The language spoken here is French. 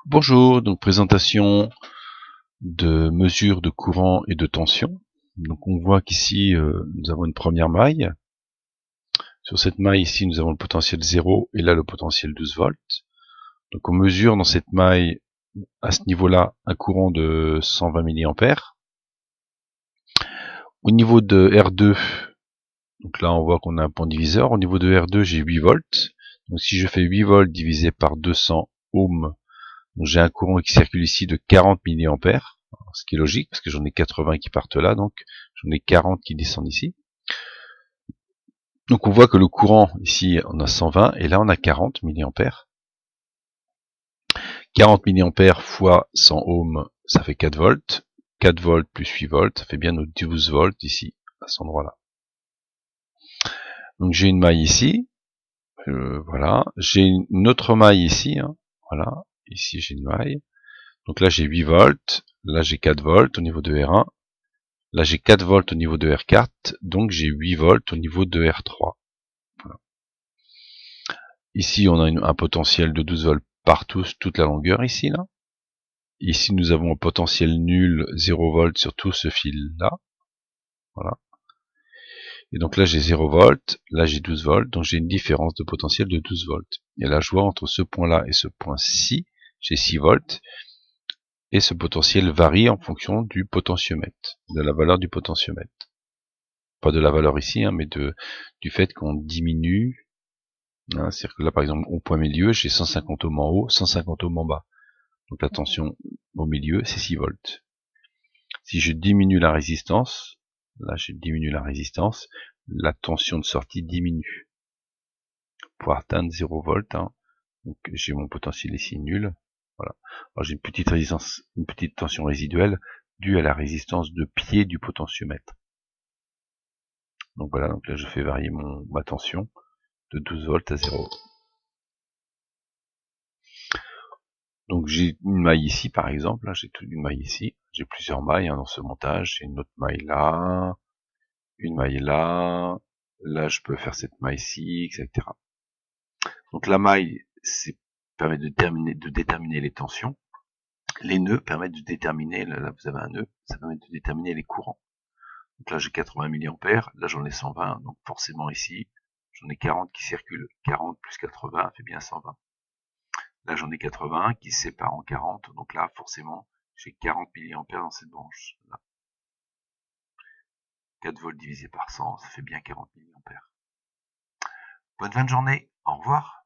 Bonjour, donc présentation de mesure de courant et de tension. Donc on voit qu'ici nous avons une première maille. Sur cette maille ici nous avons le potentiel 0 et là le potentiel 12 volts. Donc on mesure dans cette maille à ce niveau-là un courant de 120 mA. Au niveau de R2, donc là on voit qu'on a un point diviseur. Au niveau de R2 j'ai 8 volts. Donc si je fais 8 volts divisé par 200 ohms, donc j'ai un courant qui circule ici de 40 mA. Ce qui est logique parce que j'en ai 80 qui partent là, donc j'en ai 40 qui descendent ici. Donc on voit que le courant ici on a 120 et là on a 40 mA. 40 mA fois 100 ohms, ça fait 4 volts. 4 volts plus 8 volts, ça fait bien nos 12 volts ici, à cet endroit-là. Donc j'ai une maille ici, voilà. J'ai une autre maille ici, voilà. Ici j'ai une maille. Donc là j'ai 8 volts, là j'ai 4 volts au niveau de R1. Là j'ai 4 volts au niveau de R4, donc j'ai 8 volts au niveau de R3. Voilà. Ici on a un potentiel de 12 volts partout, toute la longueur ici, là. Ici nous avons un potentiel nul, 0 volts sur tout ce fil-là. Voilà. Et donc là j'ai 0 volts, là j'ai 12 volts, donc j'ai une différence de potentiel de 12 volts. Et là je vois entre ce point-là et ce point-ci, j'ai 6 volts, et ce potentiel varie en fonction du potentiomètre, de la valeur du potentiomètre. Pas de la valeur ici, mais du fait qu'on diminue. C'est-à-dire que là, par exemple, au point milieu, j'ai 150 ohms en haut, 150 ohms en bas. Donc la tension au milieu, c'est 6 volts. Si je diminue la résistance, là je diminue la résistance, la tension de sortie diminue pour atteindre 0 volts. Donc j'ai mon potentiel ici nul. Voilà. Alors j'ai une petite résistance, une petite tension résiduelle due à la résistance de pied du potentiomètre. Donc voilà, donc là je fais varier ma tension de 12 volts à 0. Donc j'ai une maille ici par exemple, là j'ai toute une maille ici, j'ai plusieurs mailles dans ce montage, j'ai une autre maille là, une maille là, là je peux faire cette maille-ci, etc. Donc la maille permet de déterminer les tensions, les nœuds permettent de déterminer, là vous avez un nœud, ça permet de déterminer les courants. Donc là j'ai 80 mA, là j'en ai 120, donc forcément ici j'en ai 40 qui circulent, 40 plus 80 fait bien 120. Là, j'en ai 80 qui se séparent en 40, donc là, forcément, j'ai 40 mA dans cette branche. Là. 4 volts divisé par 100, ça fait bien 40 mA. Bonne fin de journée, au revoir.